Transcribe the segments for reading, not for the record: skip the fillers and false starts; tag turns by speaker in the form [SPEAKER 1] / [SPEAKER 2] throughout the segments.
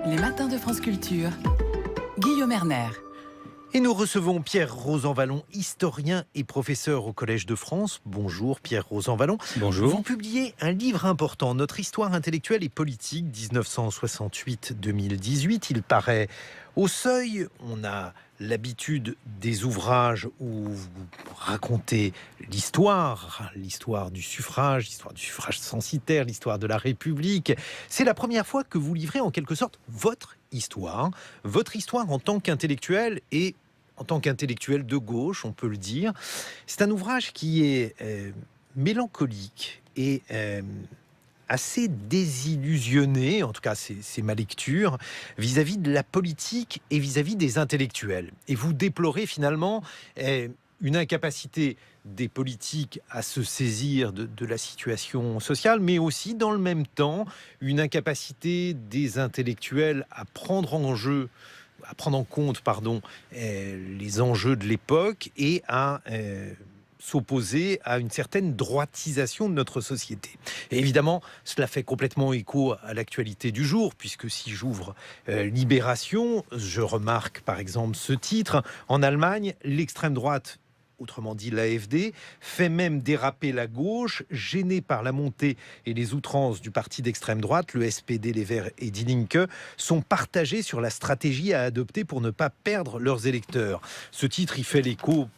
[SPEAKER 1] Les matins de France Culture. Guillaume Erner.
[SPEAKER 2] Et nous recevons Pierre Rosanvallon, historien et professeur au Collège de France. Bonjour Pierre Rosanvallon.
[SPEAKER 3] Bonjour.
[SPEAKER 2] Vous publiez un livre important, Notre histoire intellectuelle et politique, 1968-2018. Il paraît au Seuil. On a l'habitude des ouvrages où vous racontez l'histoire du suffrage censitaire, l'histoire de la République. C'est la première fois que vous livrez en quelque sorte votre histoire en tant qu'intellectuel et en tant qu'intellectuel de gauche, on peut le dire. C'est un ouvrage qui est mélancolique et assez désillusionné, en tout cas c'est ma lecture, vis-à-vis de la politique et vis-à-vis des intellectuels. Et vous déplorez finalement une incapacité des politiques à se saisir de la situation sociale, mais aussi dans le même temps une incapacité des intellectuels à prendre en compte les enjeux de l'époque et à s'opposer à une certaine droitisation de notre société. Et évidemment, cela fait complètement écho à l'actualité du jour, puisque si j'ouvre Libération, je remarque par exemple ce titre. En Allemagne, l'extrême droite, autrement dit l'AfD, fait même déraper la gauche, gênée par la montée et les outrances du parti d'extrême droite. Le SPD, les Verts et Die Linke sont partagés sur la stratégie à adopter pour ne pas perdre leurs électeurs. Ce titre, il fait écho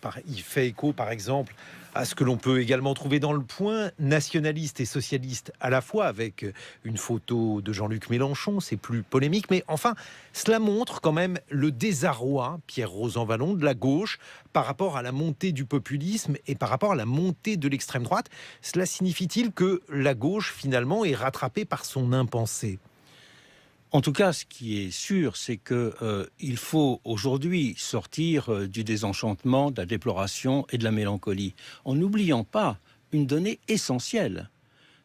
[SPEAKER 2] par exemple à ce que l'on peut également trouver dans Le Point, nationaliste et socialiste à la fois, avec une photo de Jean-Luc Mélenchon. C'est plus polémique, mais enfin, cela montre quand même le désarroi, Pierre Rosanvallon, de la gauche par rapport à la montée du populisme et par rapport à la montée de l'extrême droite. Cela signifie-t-il que la gauche, finalement, est rattrapée par son impensé ?
[SPEAKER 3] En tout cas, ce qui est sûr, c'est qu'il faut aujourd'hui sortir du désenchantement, de la déploration et de la mélancolie, en n'oubliant pas une donnée essentielle.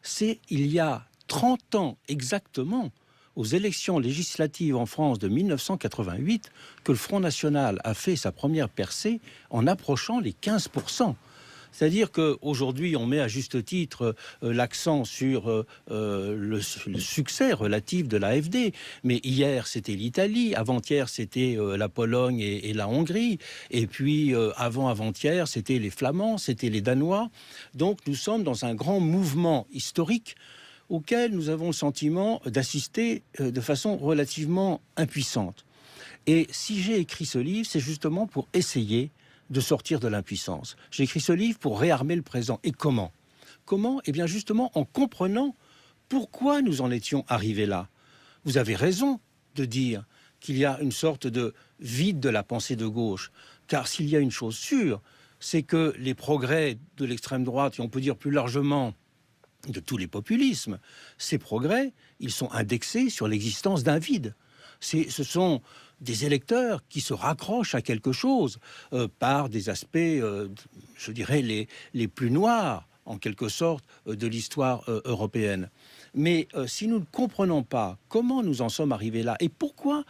[SPEAKER 3] C'est il y a 30 ans exactement, aux élections législatives en France de 1988, que le Front National a fait sa première percée en approchant les 15%. C'est-à-dire qu'aujourd'hui, on met à juste titre l'accent sur le succès relatif de l'AfD. Mais hier, c'était l'Italie. Avant-hier, c'était la Pologne et la Hongrie. Et puis, avant-hier, c'était les Flamands, c'était les Danois. Donc, nous sommes dans un grand mouvement historique auquel nous avons le sentiment d'assister de façon relativement impuissante. Et si j'ai écrit ce livre, c'est justement pour essayer de sortir de l'impuissance. J'ai écrit ce livre pour réarmer le présent. Et comment ? Comment ? Eh bien justement en comprenant pourquoi nous en étions arrivés là. Vous avez raison de dire qu'il y a une sorte de vide de la pensée de gauche. Car s'il y a une chose sûre, c'est que les progrès de l'extrême droite, et on peut dire plus largement de tous les populismes, ces progrès, ils sont indexés sur l'existence d'un vide. Ce sont des électeurs qui se raccrochent à quelque chose par des aspects, je dirais, les plus noirs, en quelque sorte, de l'histoire européenne. Mais si nous ne comprenons pas comment nous en sommes arrivés là, et pourquoi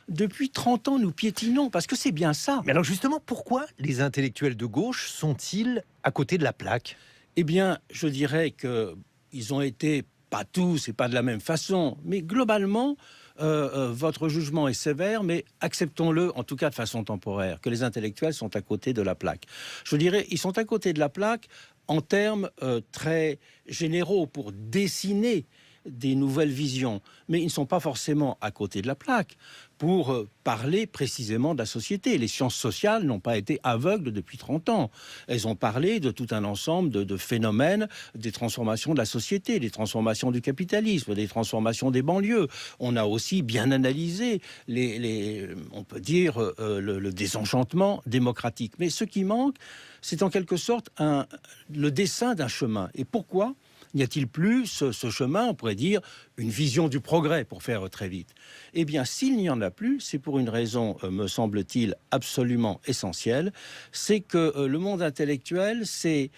[SPEAKER 3] depuis 30 ans nous piétinons, parce que c'est bien ça.
[SPEAKER 2] Mais alors justement, pourquoi les intellectuels de gauche sont-ils à côté de la plaque ?
[SPEAKER 3] Eh bien, je dirais qu'ils ont été, pas tous et pas de la même façon, mais globalement, votre jugement est sévère, mais acceptons-le, en tout cas de façon temporaire, que les intellectuels sont à côté de la plaque. Je dirais, ils sont à côté de la plaque en termes très généraux pour dessiner des nouvelles visions, mais ils ne sont pas forcément à côté de la plaque pour parler précisément de la société. Les sciences sociales n'ont pas été aveugles depuis 30 ans. Elles ont parlé de tout un ensemble de phénomènes, des transformations de la société, des transformations du capitalisme, des transformations des banlieues. On a aussi bien analysé on peut dire, le désenchantement démocratique. Mais ce qui manque, c'est en quelque sorte le dessin d'un chemin. Et pourquoi n'y a-t-il plus ce chemin, on pourrait dire, une vision du progrès, pour faire très vite ? Eh bien, s'il n'y en a plus, c'est pour une raison, me semble-t-il, absolument essentielle, c'est que le monde intellectuel s'est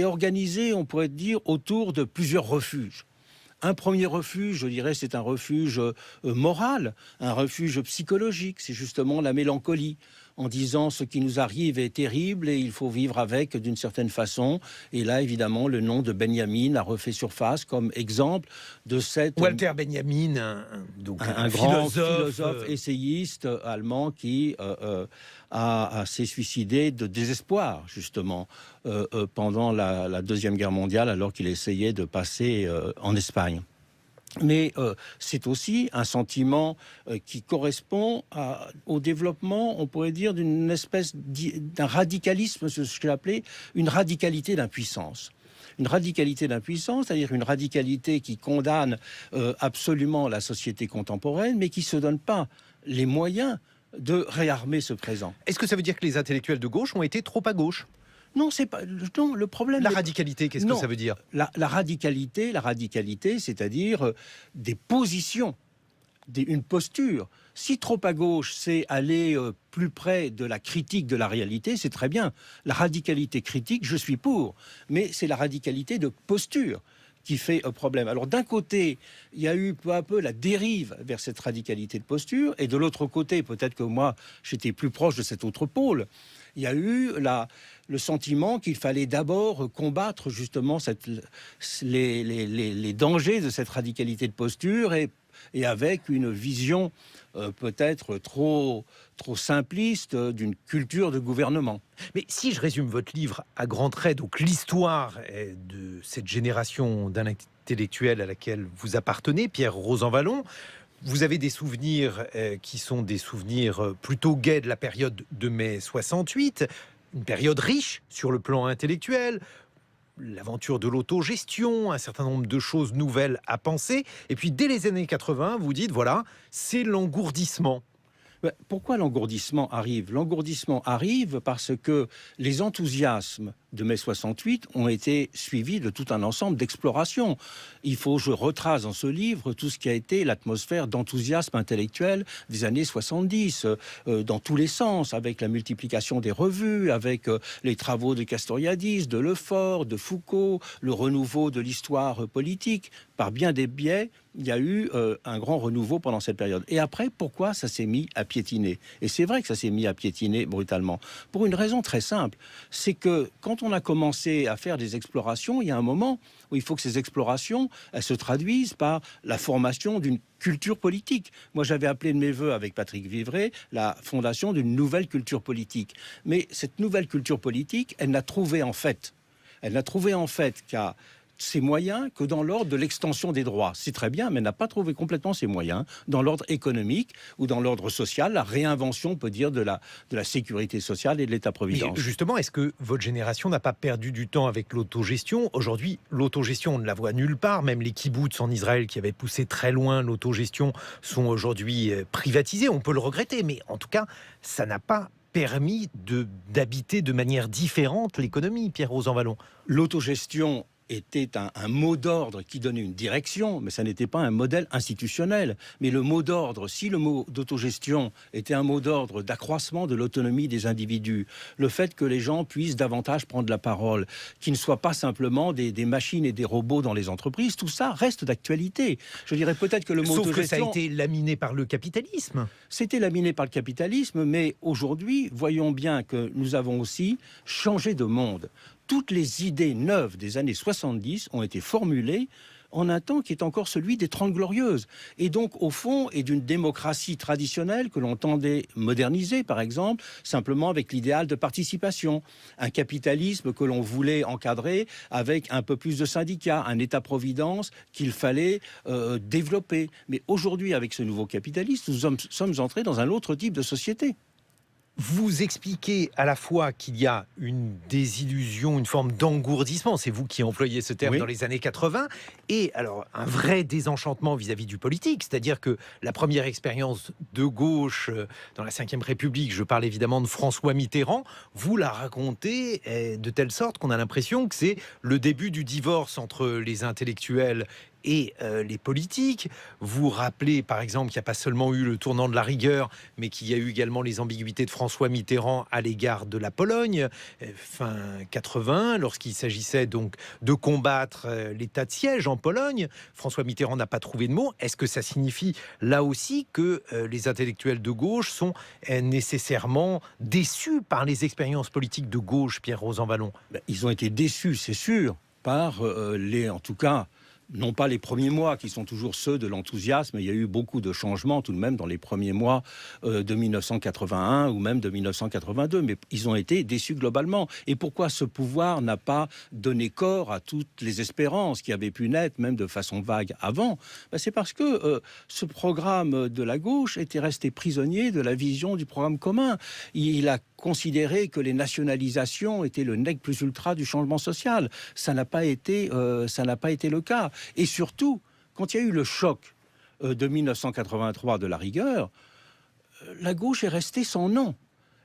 [SPEAKER 3] organisé, on pourrait dire, autour de plusieurs refuges. Un premier refuge, je dirais, c'est un refuge moral, un refuge psychologique, c'est justement la mélancolie. en disant ce qui nous arrive est terrible et il faut vivre avec d'une certaine façon. Et là, évidemment, le nom de Benjamin a refait surface comme exemple de cette...
[SPEAKER 2] Walter Benjamin, un
[SPEAKER 3] grand
[SPEAKER 2] philosophe
[SPEAKER 3] essayiste allemand qui s'est suicidé de désespoir, justement, pendant la Deuxième Guerre mondiale, alors qu'il essayait de passer en Espagne. Mais c'est aussi un sentiment qui correspond au développement, on pourrait dire, d'une espèce d'un radicalisme, ce que j'ai appelé une radicalité d'impuissance. Une radicalité d'impuissance, c'est-à-dire une radicalité qui condamne absolument la société contemporaine, mais qui ne se donne pas les moyens de réarmer ce présent.
[SPEAKER 2] Est-ce que ça veut dire que les intellectuels de gauche ont été trop à gauche ?
[SPEAKER 3] Non, c'est pas. Non, le problème.
[SPEAKER 2] La radicalité, qu'est-ce que ça veut dire ?
[SPEAKER 3] La radicalité, c'est-à-dire des positions, une posture. Si trop à gauche, c'est aller plus près de la critique de la réalité, c'est très bien. La radicalité critique, je suis pour, mais c'est la radicalité de posture qui fait problème. Alors d'un côté, il y a eu peu à peu la dérive vers cette radicalité de posture, et de l'autre côté, peut-être que moi, j'étais plus proche de cet autre pôle, il y a eu le sentiment qu'il fallait d'abord combattre justement les dangers de cette radicalité de posture et avec une vision peut-être trop simpliste d'une culture de gouvernement.
[SPEAKER 2] Mais si je résume votre livre à grands traits, donc l'histoire de cette génération d'intellectuels à laquelle vous appartenez, Pierre Rosanvallon, vous avez des souvenirs qui sont des souvenirs plutôt gais de la période de mai 68, une période riche sur le plan intellectuel, l'aventure de l'autogestion, un certain nombre de choses nouvelles à penser. Et puis dès les années 80, vous dites, voilà, c'est l'engourdissement.
[SPEAKER 3] Pourquoi l'engourdissement arrive ? L'engourdissement arrive parce que les enthousiasmes de mai 68 ont été suivis de tout un ensemble d'explorations. Je retrace dans ce livre tout ce qui a été l'atmosphère d'enthousiasme intellectuel des années 70, dans tous les sens, avec la multiplication des revues, avec les travaux de Castoriadis, de Lefort, de Foucault, le renouveau de l'histoire politique. Par bien des biais, il y a eu un grand renouveau pendant cette période. Et après, pourquoi ça s'est mis à piétiner ? Et c'est vrai que ça s'est mis à piétiner brutalement. Pour une raison très simple, c'est que quand on a commencé à faire des explorations, il y a un moment où il faut que ces explorations elles se traduisent par la formation d'une culture politique. Moi, j'avais appelé de mes voeux avec Patrick Vivray la fondation d'une nouvelle culture politique. Mais cette nouvelle culture politique, elle n'a trouvé en fait qu'à ses moyens que dans l'ordre de l'extension des droits. C'est très bien, mais n'a pas trouvé complètement ses moyens dans l'ordre économique ou dans l'ordre social, la réinvention, on peut dire, de la sécurité sociale et de l'État-providence.
[SPEAKER 2] Mais justement, est-ce que votre génération n'a pas perdu du temps avec l'autogestion ? Aujourd'hui, l'autogestion, on ne la voit nulle part. Même les kibboutz en Israël qui avaient poussé très loin l'autogestion sont aujourd'hui privatisés. On peut le regretter, mais en tout cas, ça n'a pas permis d'habiter de manière différente l'économie, Pierre Rosanvallon.
[SPEAKER 3] L'autogestion était un mot d'ordre qui donnait une direction, mais ça n'était pas un modèle institutionnel. Mais le mot d'ordre, si le mot d'autogestion était un mot d'ordre d'accroissement de l'autonomie des individus, le fait que les gens puissent davantage prendre la parole, qu'ils ne soient pas simplement des machines et des robots dans les entreprises, tout ça reste d'actualité. Je dirais peut-être que le mot
[SPEAKER 2] d'autogestion... Sauf que ça a été laminé par le capitalisme.
[SPEAKER 3] C'était laminé par le capitalisme, mais aujourd'hui, voyons bien que nous avons aussi changé de monde. Toutes les idées neuves des années 70 ont été formulées en un temps qui est encore celui des 30 Glorieuses. Et donc, au fond, et d'une démocratie traditionnelle que l'on tendait moderniser, par exemple, simplement avec l'idéal de participation. Un capitalisme que l'on voulait encadrer avec un peu plus de syndicats, un État-providence qu'il fallait développer. Mais aujourd'hui, avec ce nouveau capitalisme, nous sommes entrés dans un autre type de société.
[SPEAKER 2] Vous expliquez à la fois qu'il y a une désillusion, une forme d'engourdissement, c'est vous qui employez ce terme, oui, dans les années 80, et alors un vrai désenchantement vis-à-vis du politique, c'est-à-dire que la première expérience de gauche dans la Ve République, je parle évidemment de François Mitterrand, vous la racontez de telle sorte qu'on a l'impression que c'est le début du divorce entre les intellectuels et les politiques. Vous rappelez par exemple qu'il n'y a pas seulement eu le tournant de la rigueur, mais qu'il y a eu également les ambiguïtés de François Mitterrand à l'égard de la Pologne, fin 80, lorsqu'il s'agissait donc de combattre l'état de siège en Pologne. François Mitterrand n'a pas trouvé de mots. Est-ce que ça signifie là aussi que les intellectuels de gauche sont nécessairement déçus par les expériences politiques de gauche, Pierre Rosanvallon?
[SPEAKER 3] Ils ont été déçus, c'est sûr, par en tout cas, non pas les premiers mois qui sont toujours ceux de l'enthousiasme. Il y a eu beaucoup de changements tout de même dans les premiers mois de 1981 ou même de 1982, mais ils ont été déçus globalement. Et pourquoi ce pouvoir n'a pas donné corps à toutes les espérances qui avaient pu naître, même de façon vague avant? C'est parce que ce programme de la gauche était resté prisonnier de la vision du programme commun. Il a considéré que les nationalisations étaient le nec plus ultra du changement social. Ça n'a pas été le cas. Et surtout, quand il y a eu le choc de 1983 de la rigueur, la gauche est restée sans nom.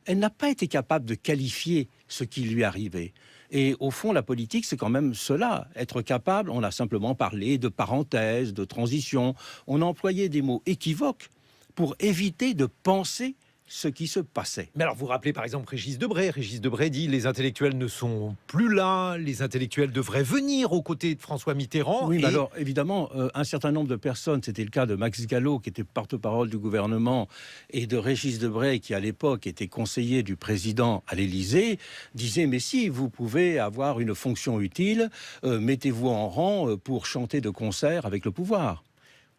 [SPEAKER 3] Elle n'a pas été capable de qualifier ce qui lui arrivait. Et au fond, la politique, c'est quand même cela. Être capable, on a simplement parlé de parenthèse, de transition. On a employé des mots équivoques pour éviter de penser ce qui se passait.
[SPEAKER 2] Mais alors, vous rappelez par exemple Régis Debray. Régis Debray dit: les intellectuels ne sont plus là, les intellectuels devraient venir aux côtés de François Mitterrand.
[SPEAKER 3] Oui, mais alors évidemment, un certain nombre de personnes, c'était le cas de Max Gallo, qui était porte-parole du gouvernement, et de Régis Debray, qui à l'époque était conseiller du président à l'Élysée, disaient: mais si vous pouvez avoir une fonction utile, mettez-vous en rang pour chanter de concert avec le pouvoir.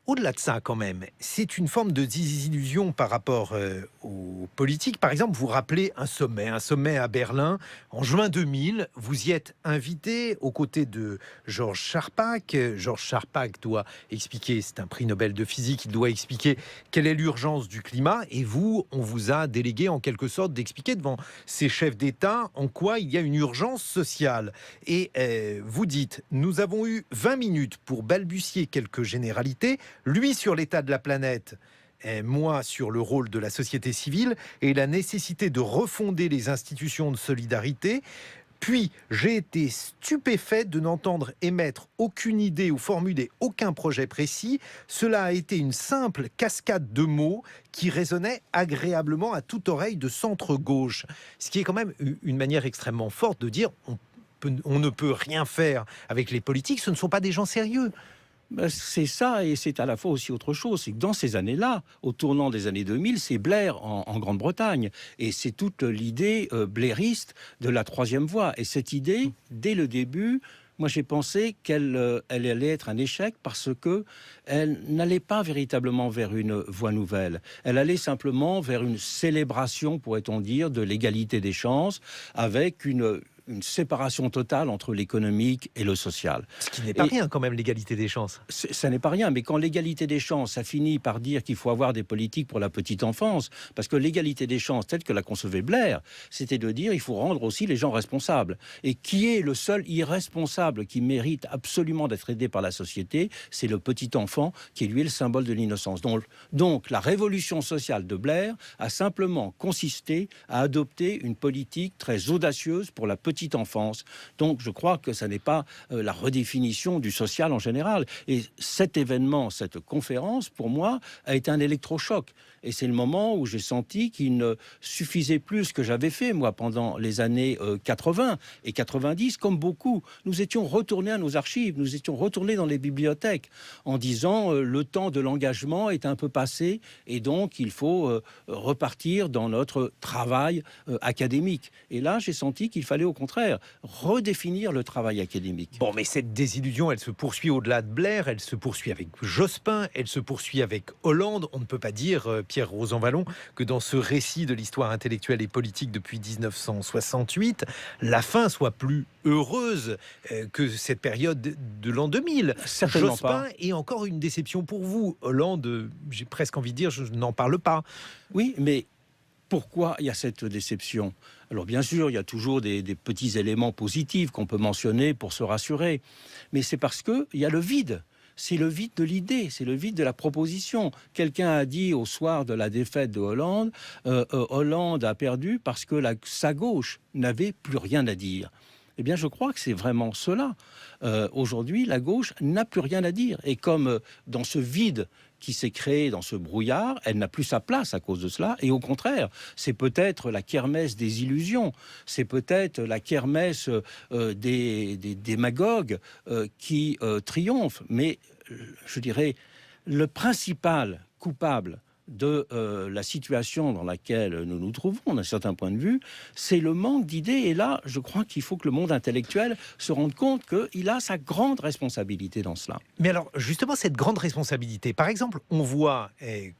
[SPEAKER 2] Au-delà de ça, quand même, c'est une forme de désillusion par rapport aux politiques. Par exemple, vous rappelez un sommet à Berlin en juin 2000. Vous y êtes invité aux côtés de Georges Charpak. Georges Charpak doit expliquer, c'est un prix Nobel de physique, il doit expliquer quelle est l'urgence du climat. Et vous, on vous a délégué en quelque sorte d'expliquer devant ces chefs d'État en quoi il y a une urgence sociale. Et vous dites: nous avons eu 20 minutes pour balbutier quelques généralités. Lui sur l'état de la planète, et moi sur le rôle de la société civile et la nécessité de refonder les institutions de solidarité. Puis j'ai été stupéfait de n'entendre émettre aucune idée ou formuler aucun projet précis. Cela a été une simple cascade de mots qui résonnait agréablement à toute oreille de centre-gauche. Ce qui est quand même une manière extrêmement forte de dire on ne peut rien faire avec les politiques, ce ne sont pas des gens sérieux.
[SPEAKER 3] C'est ça, et c'est à la fois aussi autre chose. C'est que dans ces années-là, au tournant des années 2000, c'est Blair en Grande-Bretagne. Et c'est toute l'idée blairiste de la troisième voie. Et cette idée, dès le début, moi j'ai pensé qu'elle allait être un échec parce que elle n'allait pas véritablement vers une voie nouvelle. Elle allait simplement vers une célébration, pourrait-on dire, de l'égalité des chances, avec une séparation totale entre l'économique et le social.
[SPEAKER 2] Ce qui n'est pas rien quand même, l'égalité des chances.
[SPEAKER 3] Ça n'est pas rien, mais quand l'égalité des chances, ça finit par dire qu'il faut avoir des politiques pour la petite enfance, parce que l'égalité des chances, telle que la concevait Blair, c'était de dire il faut rendre aussi les gens responsables. Et qui est le seul irresponsable qui mérite absolument d'être aidé par la société? C'est le petit enfant qui est lui le symbole de l'innocence. Donc la révolution sociale de Blair a simplement consisté à adopter une politique très audacieuse pour la petite enfance. Donc je crois que ça n'est pas la redéfinition du social en général. Et cet événement, cette conférence, pour moi, a été un électrochoc. Et c'est le moment où j'ai senti qu'il ne suffisait plus ce que j'avais fait, moi, pendant les années 80 et 90, comme beaucoup. Nous étions retournés à nos archives, nous étions retournés dans les bibliothèques en disant le temps de l'engagement est un peu passé et donc il faut repartir dans notre travail académique. Et là, j'ai senti qu'il fallait au contraire redéfinir le travail académique.
[SPEAKER 2] Bon, mais cette désillusion, elle se poursuit au-delà de Blair, elle se poursuit avec Jospin, elle se poursuit avec Hollande. On ne peut pas dire, Pierre Rosanvallon, que dans ce récit de l'histoire intellectuelle et politique depuis 1968, la fin soit plus heureuse que cette période de l'an 2000.
[SPEAKER 3] Certainement
[SPEAKER 2] Jospin
[SPEAKER 3] pas.
[SPEAKER 2] est encore une déception pour vous. Hollande, j'ai presque envie de dire, je n'en parle pas.
[SPEAKER 3] Oui, mais pourquoi il y a cette déception? Alors bien sûr, il y a toujours des petits éléments positifs qu'on peut mentionner pour se rassurer. Mais c'est parce qu'il y a le vide. C'est le vide de l'idée, c'est le vide de la proposition. Quelqu'un a dit au soir de la défaite de Hollande, Hollande a perdu parce que sa gauche n'avait plus rien à dire. Eh bien, je crois que c'est vraiment cela. Aujourd'hui, la gauche n'a plus rien à dire. Et comme dans ce vide qui s'est créé, dans ce brouillard, elle n'a plus sa place à cause de cela. Et au contraire, c'est peut-être la kermesse des illusions, c'est peut-être la kermesse des démagogues qui triomphe. Mais je dirais, le principal coupable de la situation dans laquelle nous nous trouvons, d'un certain point de vue, c'est le manque d'idées. Et là, je crois qu'il faut que le monde intellectuel se rende compte qu'il a sa grande responsabilité dans cela.
[SPEAKER 2] Mais alors, justement, cette grande responsabilité, par exemple, on voit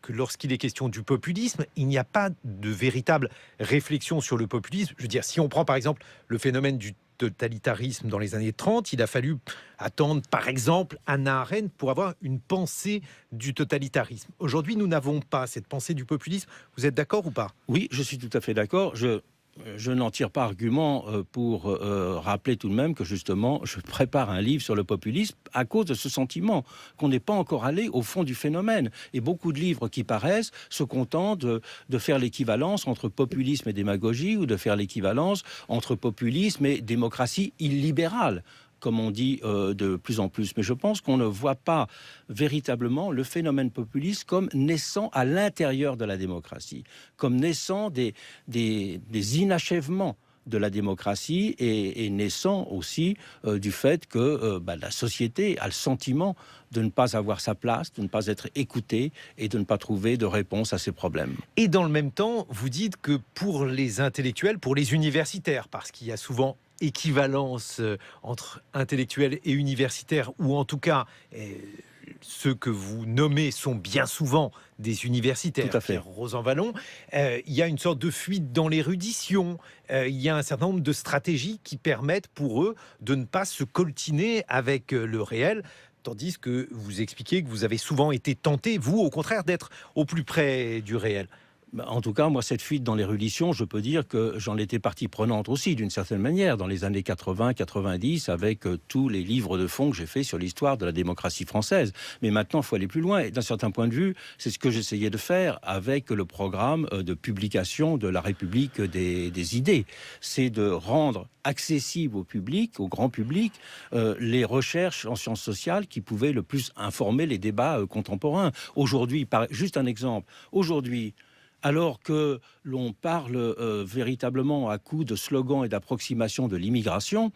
[SPEAKER 2] que lorsqu'il est question du populisme, il n'y a pas de véritable réflexion sur le populisme. Je veux dire, si on prend par exemple le phénomène du totalitarisme dans les années 30, il a fallu attendre, par exemple, Hannah Arendt pour avoir une pensée du totalitarisme. Aujourd'hui, nous n'avons pas cette pensée du populisme. Vous êtes d'accord ou pas?
[SPEAKER 3] Oui, je suis tout à fait d'accord. Je n'en tire pas argument pour rappeler tout de même que justement, je prépare un livre sur le populisme à cause de ce sentiment qu'on n'est pas encore allé au fond du phénomène. Et beaucoup de livres qui paraissent se contentent de faire l'équivalence entre populisme et démagogie, ou de faire l'équivalence entre populisme et démocratie illibérale, comme on dit de plus en plus. Mais je pense qu'on ne voit pas véritablement le phénomène populiste comme naissant à l'intérieur de la démocratie, comme naissant des inachèvements de la démocratie, et naissant aussi du fait que la société a le sentiment de ne pas avoir sa place, de ne pas être écoutée et de ne pas trouver de réponse à ses problèmes.
[SPEAKER 2] Et dans le même temps, vous dites que pour les intellectuels, pour les universitaires, parce qu'il y a souvent équivalence entre intellectuels et universitaires, ou en tout cas ceux que vous nommez sont bien souvent des universitaires,
[SPEAKER 3] Tout à fait.
[SPEAKER 2] Pierre Rosanvallon, il y a une sorte de fuite dans l'érudition, il y a un certain nombre de stratégies qui permettent pour eux de ne pas se coltiner avec le réel, tandis que vous expliquez que vous avez souvent été tenté, vous, au contraire, d'être au plus près du réel.
[SPEAKER 3] En tout cas, moi, cette fuite dans l'érudition, je peux dire que j'en étais partie prenante aussi, d'une certaine manière, dans les années 80-90, avec tous les livres de fond que j'ai fait sur l'histoire de la démocratie française. Mais maintenant, il faut aller plus loin. Et d'un certain point de vue, c'est ce que j'essayais de faire avec le programme de publication de la République des idées. C'est de rendre accessible au public, au grand public, les recherches en sciences sociales qui pouvaient le plus informer les débats contemporains. Aujourd'hui, juste un exemple, aujourd'hui, alors que l'on parle véritablement à coups de slogans et d'approximations de l'immigration,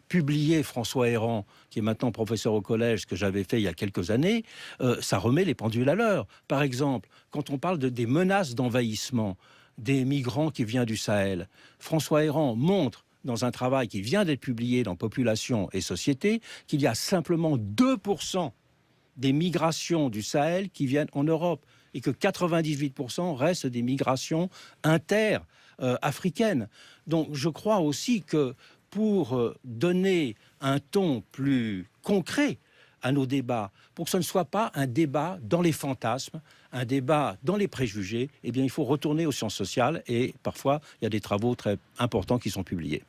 [SPEAKER 3] publier François Héran, qui est maintenant professeur au collège, ce que j'avais fait il y a quelques années, ça remet les pendules à l'heure. Par exemple, quand on parle des menaces d'envahissement des migrants qui viennent du Sahel, François Héran montre, dans un travail qui vient d'être publié dans Population et Société, qu'il y a simplement 2% des migrations du Sahel qui viennent en Europe, et que 98% restent des migrations inter-africaines. Donc je crois aussi que pour donner un ton plus concret à nos débats, pour que ce ne soit pas un débat dans les fantasmes, un débat dans les préjugés, eh bien il faut retourner aux sciences sociales, et parfois il y a des travaux très importants qui sont publiés.